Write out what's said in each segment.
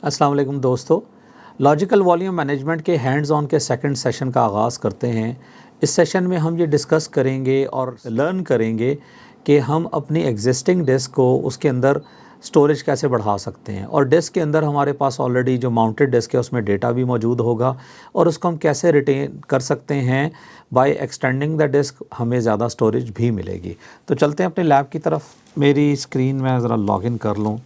अस्सलाम वालेकुम दोस्तों, लॉजिकल वॉल्यूम मैनेजमेंट के हैंड्स ऑन के सेकंड सेशन का आगाज़ करते हैं। इस सेशन में हम ये डिस्कस करेंगे और लर्न करेंगे कि हम अपनी एग्जिस्टिंग डिस्क को उसके अंदर स्टोरेज कैसे बढ़ा सकते हैं, और डिस्क के अंदर हमारे पास ऑलरेडी जो माउंटेड डिस्क है उसमें डेटा भी मौजूद होगा और उसको हम कैसे रिटेन कर सकते हैं। बाय एक्सटेंडिंग द डिस्क हमें ज़्यादा स्टोरेज भी मिलेगी। तो चलते हैं अपने लैब की तरफ। मेरी स्क्रीन में ज़रा लॉगिन कर लूँ।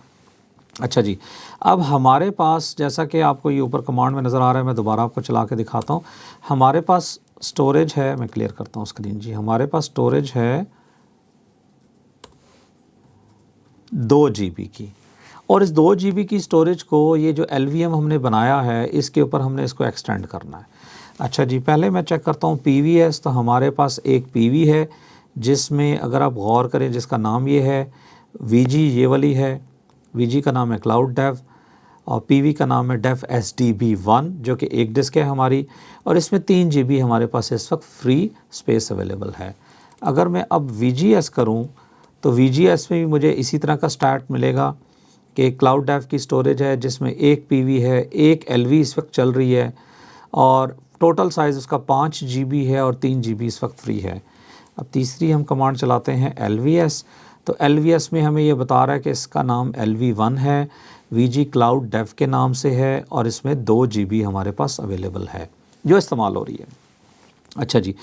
अच्छा जी, अब हमारे पास जैसा कि आपको ये ऊपर कमांड में नज़र आ रहा है, मैं दोबारा आपको चला के दिखाता हूँ। हमारे पास स्टोरेज है, मैं क्लियर करता हूँ स्क्रीन जी। हमारे पास स्टोरेज है 2 GB की, और इस 2 GB की स्टोरेज को ये जो LVM हमने बनाया है इसके ऊपर हमने इसको एक्सटेंड करना है। अच्छा जी, पहले मैं चेक करता हूँ PVS। तो हमारे पास एक PV है जिसमें अगर आप गौर करें जिसका नाम ये है VG, ये वाली है। VG का नाम है क्लाउड डेव और PV का नाम है डेफ SDB1, जो कि एक डिस्क है हमारी, और इसमें 3 GB हमारे पास इस वक्त फ्री स्पेस अवेलेबल है। अगर मैं अब VGS करूं तो VGS में भी मुझे इसी तरह का स्टार्ट मिलेगा कि क्लाउड डेव की स्टोरेज है जिसमें एक PV है, एक LV इस वक्त चल रही है, और टोटल साइज़ उसका 5 GB है और 3 GB इस वक्त फ्री है। अब तीसरी हम कमांड चलाते हैं LVS। तो LVS में हमें ये बता रहा है कि इसका नाम LV1 है, VG क्लाउड डेव के नाम से है, और इसमें 2 GB हमारे पास अवेलेबल है जो इस्तेमाल हो रही है। अच्छा जी,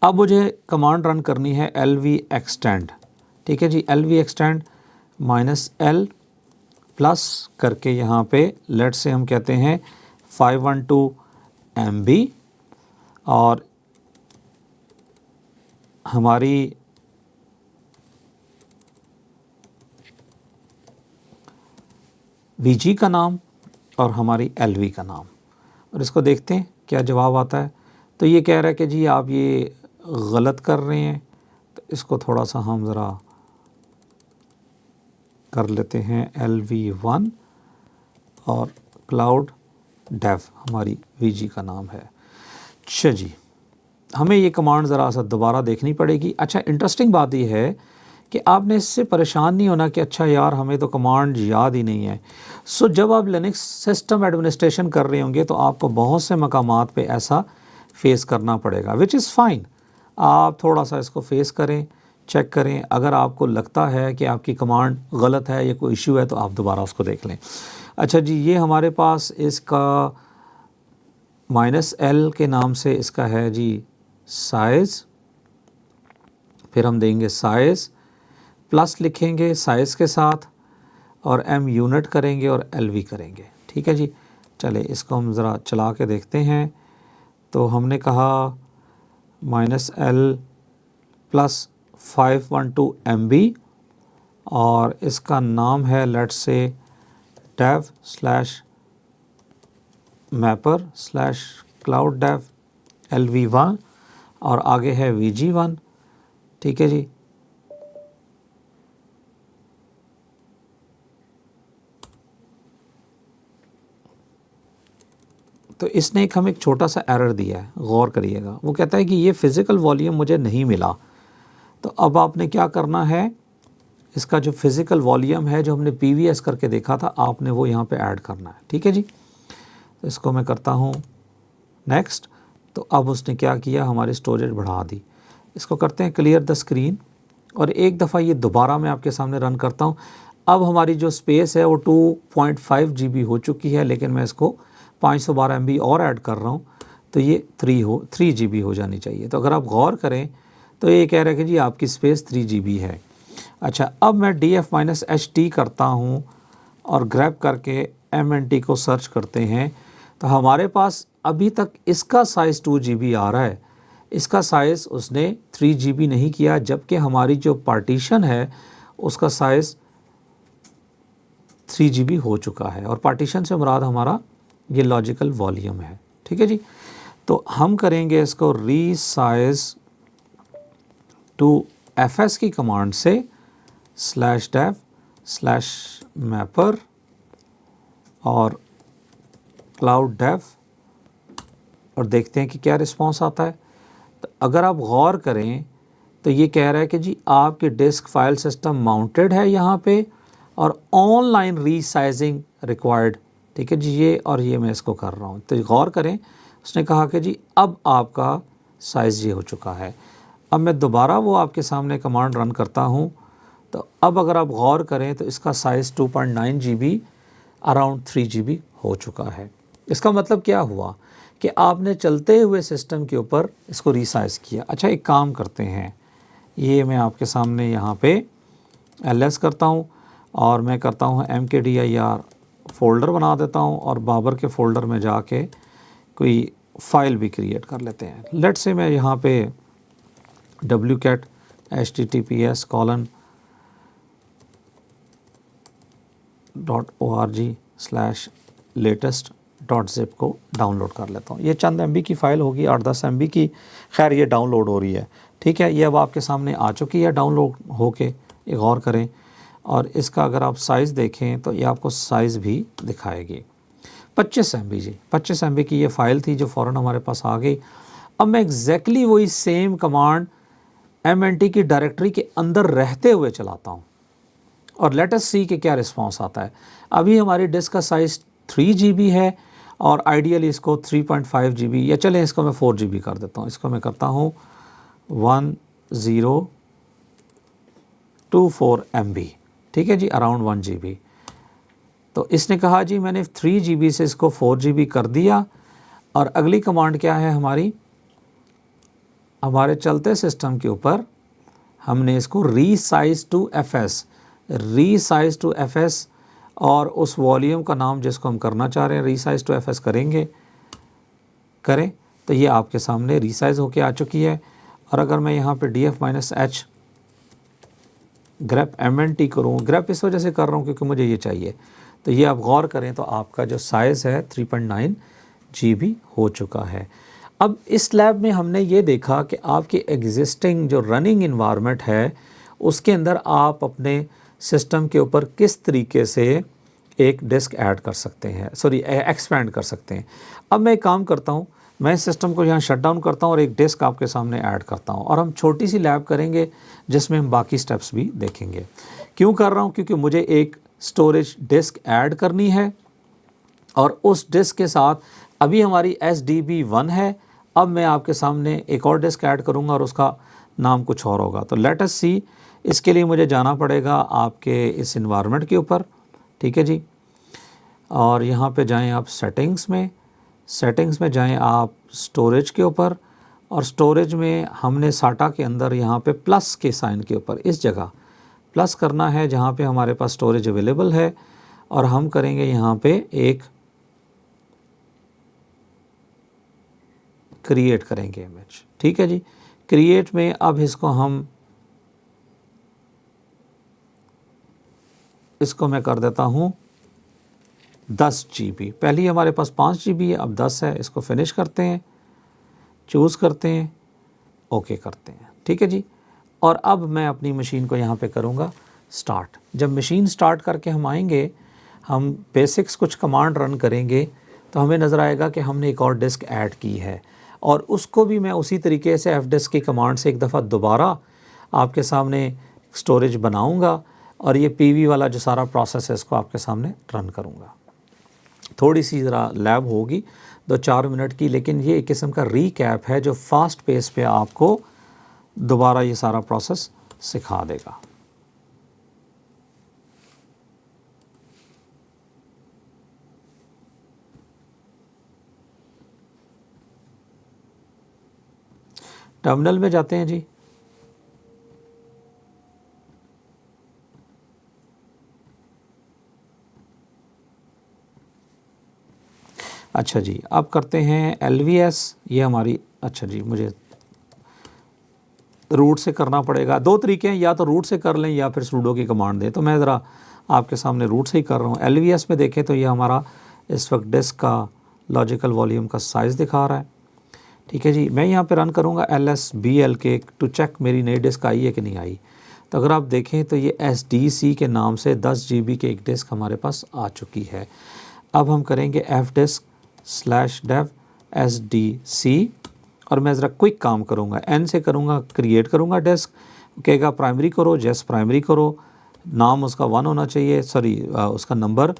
अब मुझे कमांड रन करनी है LV एक्सटेंड। ठीक है जी, LV एक्सटेंड -L प्लस करके यहाँ पे लेट से हम कहते हैं 512 MB, और हमारी VG का नाम और हमारी LV का नाम, और इसको देखते हैं क्या जवाब आता है। तो ये कह रहा है कि जी आप ये गलत कर रहे हैं, तो इसको थोड़ा सा हम ज़रा कर लेते हैं LV1, और क्लाउड डेव हमारी VG का नाम है। अच्छा जी, हमें ये कमांड ज़रा सा दोबारा देखनी पड़ेगी। अच्छा, इंटरेस्टिंग बात ये है कि आपने इससे परेशान नहीं होना कि अच्छा यार हमें तो कमांड याद ही नहीं है। सो जब आप लिनक्स सिस्टम एडमिनिस्ट्रेशन कर रहे होंगे तो आपको बहुत से मकामात पे ऐसा फेस करना पड़ेगा, विच इज़ फ़ाइन। आप थोड़ा सा इसको फेस करें, चेक करें। अगर आपको लगता है कि आपकी कमांड गलत है या कोई इशू है तो आप दोबारा उसको देख लें। अच्छा जी, ये हमारे पास इसका -L के नाम से इसका है जी साइज़, फिर हम देंगे साइज़ प्लस लिखेंगे साइज़ के साथ, और M यूनिट करेंगे और LV करेंगे। ठीक है जी, चले इसको हम ज़रा चला के देखते हैं। तो हमने कहा -L प्लस 512 MB, और इसका नाम है let's say dev slash mapper slash cloud dev LV1, और आगे है VG1। ठीक है जी, तो इसने हमें एक छोटा सा एरर दिया है, गौर करिएगा। वो कहता है कि ये फ़िज़िकल वॉल्यूम मुझे नहीं मिला। तो अब आपने क्या करना है, इसका जो फ़िज़िकल वॉल्यूम है जो हमने PVS करके देखा था, आपने वो यहाँ पे ऐड करना है। ठीक है जी, तो इसको मैं करता हूँ नेक्स्ट। तो अब उसने क्या किया, हमारी स्टोरेज बढ़ा दी। इसको करते हैं क्लियर द स्क्रीन, और एक दफ़ा ये दोबारा मैं आपके सामने रन करता हूँ। अब हमारी जो स्पेस है वो 2.5 GB हो चुकी है, लेकिन मैं इसको 512 MB और ऐड कर रहा हूँ, तो ये 3 GB हो जानी चाहिए। तो अगर आप गौर करें तो ये कह रहा है कि जी आपकी स्पेस 3 GB है। अच्छा, अब मैं DF-HT करता हूँ और ग्रैब करके MNT को सर्च करते हैं, तो हमारे पास अभी तक इसका साइज़ 2 GB आ रहा है। इसका साइज़ उसने 3 GB नहीं किया, जबकि हमारी जो पार्टीशन है उसका साइज़ 3 GB हो चुका है, और पार्टीशन से मुराद हमारा ये लॉजिकल वॉल्यूम है। ठीक है जी, तो हम करेंगे इसको रीसाइज टू FS की कमांड से /dev /mapper और क्लाउड डेव, और देखते हैं कि क्या रिस्पांस आता है। तो अगर आप गौर करें तो ये कह रहा है कि जी आपके डिस्क फाइल सिस्टम माउंटेड है यहाँ पे, और ऑनलाइन रीसाइजिंग रिक्वायर्ड। ठीक है जी, ये और ये मैं इसको कर रहा हूँ। तो गौर करें, उसने कहा कि जी अब आपका साइज़ ये हो चुका है। अब मैं दोबारा वो आपके सामने कमांड रन करता हूँ, तो अब अगर आप गौर करें तो इसका साइज़ 2.9 GB अराउंड 3 GB हो चुका है। इसका मतलब क्या हुआ कि आपने चलते हुए सिस्टम के ऊपर इसको रीसाइज़ किया। अच्छा, एक काम करते हैं, ये मैं आपके सामने यहाँ पे ls करता हूँ और मैं करता हूँ mkdir फ़ोल्डर बना देता हूँ और बाबर के फ़ोल्डर में जाके कोई फ़ाइल भी क्रिएट कर लेते हैं। लेट्स से मैं यहाँ पे wcat https://latest.zip को डाउनलोड कर लेता हूँ। ये चंद MB की फ़ाइल होगी, 8-10 MB की। खैर ये डाउनलोड हो रही है, ठीक है, ये अब आपके सामने आ चुकी है डाउनलोड होके। ये गौर करें और इसका अगर आप साइज़ देखें तो ये आपको साइज़ भी दिखाएगी। 25 MB जी, 25 MB की ये फ़ाइल थी जो फ़ौरन हमारे पास आ गई। अब मैं एग्जैक्टली वही सेम कमांड MNT की डायरेक्टरी के अंदर रहते हुए चलाता हूँ और लेट अस सी कि क्या रिस्पांस आता है। अभी हमारी डिस्क का साइज़ 3 GB है और आइडियली इसको 3.5 GB या चलें इसको मैं 4 GB कर देता हूँ। इसको मैं करता हूँ 1024 MB, ठीक है जी, अराउंड 1 GB। तो इसने कहा जी मैंने 3 GB से इसको 4 GB कर दिया और अगली कमांड क्या है हमारी, हमारे चलते सिस्टम के ऊपर हमने इसको रीसाइज टू FS और उस वॉल्यूम का नाम जिसको हम करना चाह रहे हैं रीसाइज टू FS करें तो ये आपके सामने रीसाइज होके आ चुकी है। और अगर मैं यहाँ पे df-h grep MNT करूँ, ग्रेप इस वजह से कर रहा हूँ क्योंकि मुझे ये चाहिए, तो ये आप गौर करें तो आपका जो साइज़ है 3.9 GB हो चुका है। अब इस लैब में हमने ये देखा कि आपकी एग्जिस्टिंग जो रनिंग इन्वायरमेंट है उसके अंदर आप अपने सिस्टम के ऊपर किस तरीके से एक डिस्क ऐड कर सकते हैं, एक्सपेंड कर सकते हैं। अब मैं एक काम करता हूँ, मैं इस सिस्टम को यहाँ शट डाउन करता हूँ और एक डिस्क आपके सामने ऐड करता हूँ और हम छोटी सी लैब करेंगे जिसमें हम बाकी स्टेप्स भी देखेंगे। क्यों कर रहा हूँ, क्योंकि मुझे एक स्टोरेज डिस्क ऐड करनी है और उस डिस्क के साथ अभी हमारी SDB1 है। अब मैं आपके सामने एक और डिस्क ऐड करूंगा और उसका नाम कुछ और होगा। तो लेट अस सी, इसके लिए मुझे जाना पड़ेगा आपके इस इन्वायरमेंट के ऊपर, ठीक है जी, और यहाँ पे जाएं आप सेटिंग्स में जाएं आप स्टोरेज के ऊपर और स्टोरेज में हमने साटा के अंदर यहाँ पे प्लस के साइन के ऊपर इस जगह प्लस करना है जहाँ पे हमारे पास स्टोरेज अवेलेबल है और हम करेंगे यहाँ पे एक क्रिएट करेंगे इमेज, ठीक है जी। क्रिएट में अब इसको मैं कर देता हूँ 10 GB। पहले ही हमारे पास 5 GB है, अब 10 है। इसको फिनिश करते हैं, चूज़ करते हैं, ओके करते हैं, ठीक है जी। और अब मैं अपनी मशीन को यहाँ पे करूँगा स्टार्ट। जब मशीन स्टार्ट करके हम आएंगे, हम बेसिक्स कुछ कमांड रन करेंगे तो हमें नज़र आएगा कि हमने एक और डिस्क ऐड की है और उसको भी मैं उसी तरीके से fdisk की कमांड से एक दफ़ा दोबारा आपके सामने स्टोरेज बनाऊंगा और ये PV वाला जो सारा प्रोसेस है इसको आपके सामने रन करूंगा। थोड़ी सी ज़रा लैब होगी 2-4 मिनट की, लेकिन ये एक किस्म का रीकैप है जो फास्ट पेस पे आपको दोबारा ये सारा प्रोसेस सिखा देगा। टर्मिनल में जाते हैं जी। अच्छा जी, अब करते हैं LVS। ये हमारी, अच्छा जी, मुझे रूट से करना पड़ेगा। 2 तरीके हैं, या तो रूट से कर लें या फिर sudo की कमांड दें, तो मैं ज़रा आपके सामने रूट से ही कर रहा हूँ। LVS में देखें तो ये हमारा इस वक्त डिस्क का लॉजिकल वॉल्यूम का साइज़ दिखा रहा है, ठीक है जी। मैं यहाँ पे रन करूँगा LSBLK टू चेक मेरी नई डिस्क आई है कि नहीं आई। तो अगर आप देखें तो ये SDC के नाम से 10 GB की एक डिस्क हमारे पास आ चुकी है। अब हम करेंगे fdisk/dev SDC और मैं ज़रा क्विक काम करूँगा, N से करूँगा, क्रिएट करूँगा डिस्क, कहेगा प्राइमरी करो, जैस प्राइमरी करो, नाम उसका 1 होना चाहिए, उसका नंबर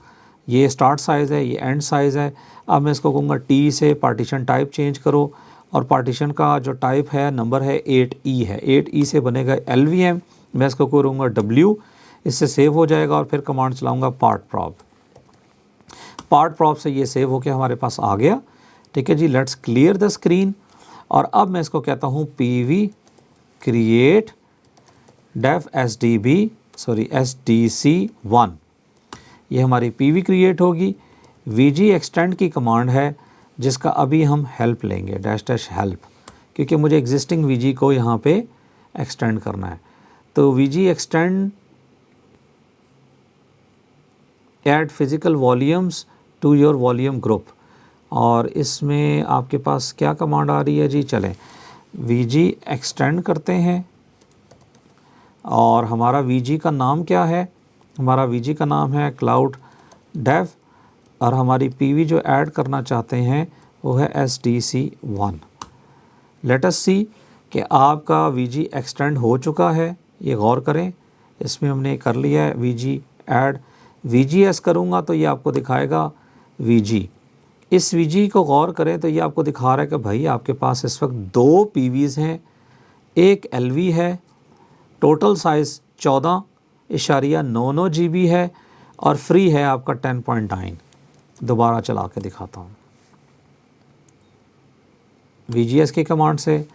ये स्टार्ट साइज़ है, ये एंड साइज़ है। अब मैं इसको कहूँगा टी से पार्टीशन टाइप चेंज करो, और पार्टीशन का जो टाइप है नंबर है 8E है, 8E से बनेगा LVM। मैं इसको करूँगा W, इससे सेव हो जाएगा, और फिर कमांड चलाऊँगा पार्ट प्रॉप। पार्ट प्रॉप से ये सेव होकर हमारे पास आ गया। ठीक है जी, लेट्स क्लियर द स्क्रीन। और अब मैं इसको कहता हूँ PV क्रिएट डेफ SDC1। ये हमारी PV क्रिएट होगी। VG एक्सटेंड की कमांड है जिसका अभी हम हेल्प लेंगे, -- हेल्प, क्योंकि मुझे एग्जिस्टिंग VG को यहाँ पे एक्सटेंड करना है। तो VG extend add physical volumes to your volume group, और इसमें आपके पास क्या कमांड आ रही है जी? चलें VG एक्सटेंड करते हैं, और हमारा VG का नाम क्या है? हमारा VG का नाम है क्लाउड डेव, और हमारी PV जो ऐड करना चाहते हैं वो है SDC1। लेट अस सी कि आपका VG एक्सटेंड हो चुका है, ये गौर करें, इसमें हमने कर लिया है VG ऐड। VGS करूँगा तो ये आपको दिखाएगा VG। इस VG को गौर करें तो ये आपको दिखा रहा है कि भाई आपके पास इस वक्त 2 PVs हैं, एक LV है, टोटल साइज़ 14.99 GB है, और फ्री है आपका 10.9। दोबारा चला के दिखाता हूँ। VGS की कमांड से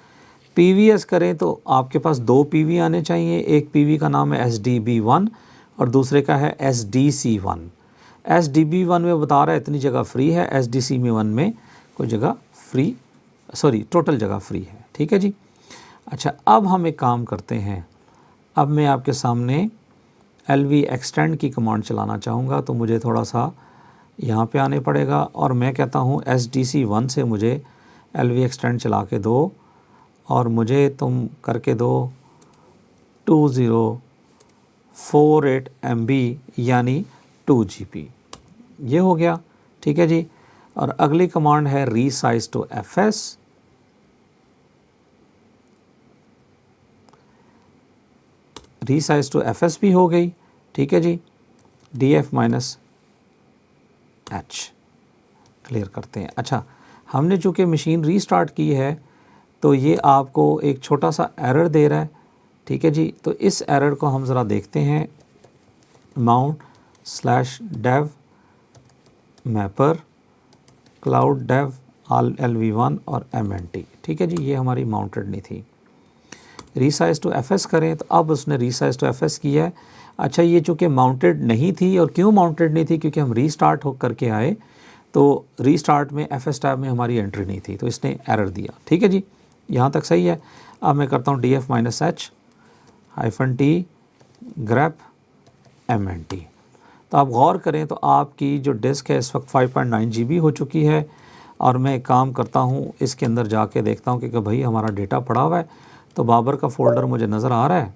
PVS करें तो आपके पास 2 PV आने चाहिए। एक PV का नाम है SDB1 और दूसरे का है SDC1। SDB1 में बता रहा है इतनी जगह फ्री है, SDC1 में कोई जगह फ्री, टोटल जगह फ्री है। ठीक है जी। अच्छा, अब हम एक काम करते हैं, अब मैं आपके सामने LV एक्सटेंड की कमांड चलाना चाहूँगा, तो मुझे थोड़ा सा यहाँ पे आने पड़ेगा, और मैं कहता हूँ SDC1 से मुझे LV एक्सटेंड चला के दो, और मुझे तुम करके दो 2048 MB यानी 2 GB। ये हो गया। ठीक है जी। और अगली कमांड है resize to FS। Resize to FS भी हो गई। ठीक है जी। DF-H क्लियर करते हैं। अच्छा, हमने चूँकि मशीन रीस्टार्ट की है तो ये आपको एक छोटा सा एरर दे रहा है। ठीक है जी। तो इस एरर को हम ज़रा देखते हैं। mount/dev mapper cloud dev LV1 और MNT। ठीक है जी, ये हमारी माउंटेड नहीं थी। रीसाइज टू FS करें तो अब उसने रीसाइज टू FS किया है। अच्छा, ये चूँकि माउंटेड नहीं थी, और क्यों माउंटेड नहीं थी? क्योंकि हम रीस्टार्ट हो करके आए, तो रीस्टार्ट में FS टैब में हमारी एंट्री नहीं थी, तो इसने एरर दिया। ठीक है जी, यहाँ तक सही है। अब मैं करता हूँ DF-H-T grep MNT। तो आप गौर करें तो आपकी जो डिस्क है इस वक्त 5.9 GB हो चुकी है, और मैं एक काम करता हूँ, इसके अंदर जाके देखता हूँ कि भाई हमारा डेटा पड़ा हुआ है। तो बाबर का फ़ोल्डर मुझे नज़र आ रहा है,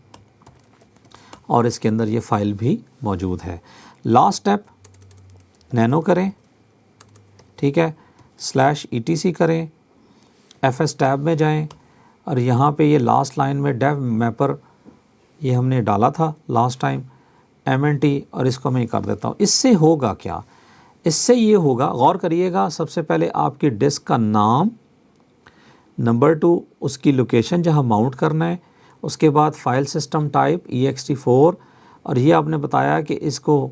और इसके अंदर ये फ़ाइल भी मौजूद है। लास्ट स्टेप नैनो करें। ठीक है, /etc करें, FS टैब में जाएं, और यहाँ पे ये लास्ट लाइन में डेव मैपर ये हमने डाला था लास्ट टाइम, MNT, और इसको मैं कर देता हूँ। इससे होगा क्या? इससे ये होगा, गौर करिएगा, सबसे पहले आपकी डिस्क का नाम, नंबर 2 उसकी लोकेशन जहाँ माउंट करना है, उसके बाद फाइल सिस्टम टाइप ext4, और ये आपने बताया कि इसको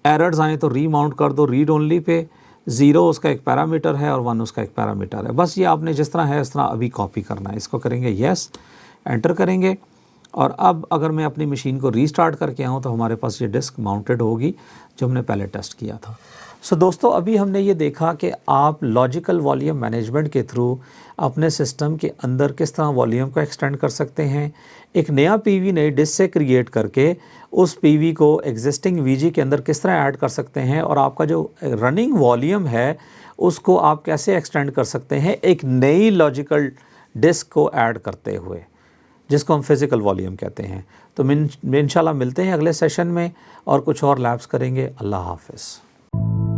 एरर्स आए तो रीमाउंट कर दो रीड ओनली पे। 0 उसका एक पैरामीटर है और 1 उसका एक पैरामीटर है। बस ये आपने जिस तरह है इस तरह अभी कॉपी करना है। इसको करेंगे यस, एंटर करेंगे, और अब अगर मैं अपनी मशीन को रीस्टार्ट करके आऊँ तो हमारे पास ये डिस्क माउंटेड होगी जो हमने पहले टेस्ट किया था। सो दोस्तों, अभी हमने ये देखा कि आप लॉजिकल वॉल्यूम मैनेजमेंट के थ्रू अपने सिस्टम के अंदर किस तरह वॉल्यूम को एक्सटेंड कर सकते हैं। एक नया PV नई डिस्क से क्रिएट करके उस PV को एग्जिस्टिंग VG के अंदर किस तरह ऐड कर सकते हैं, और आपका जो रनिंग वॉल्यूम है उसको आप कैसे एक्सटेंड कर सकते हैं एक नई लॉजिकल डिस्क को ऐड करते हुए, जिसको हम फिज़िकल वॉल्यूम कहते हैं। तो इंशाल्लाह मिलते हैं अगले सेशन में और कुछ और लैब्स करेंगे। अल्लाह हाफ़िज़।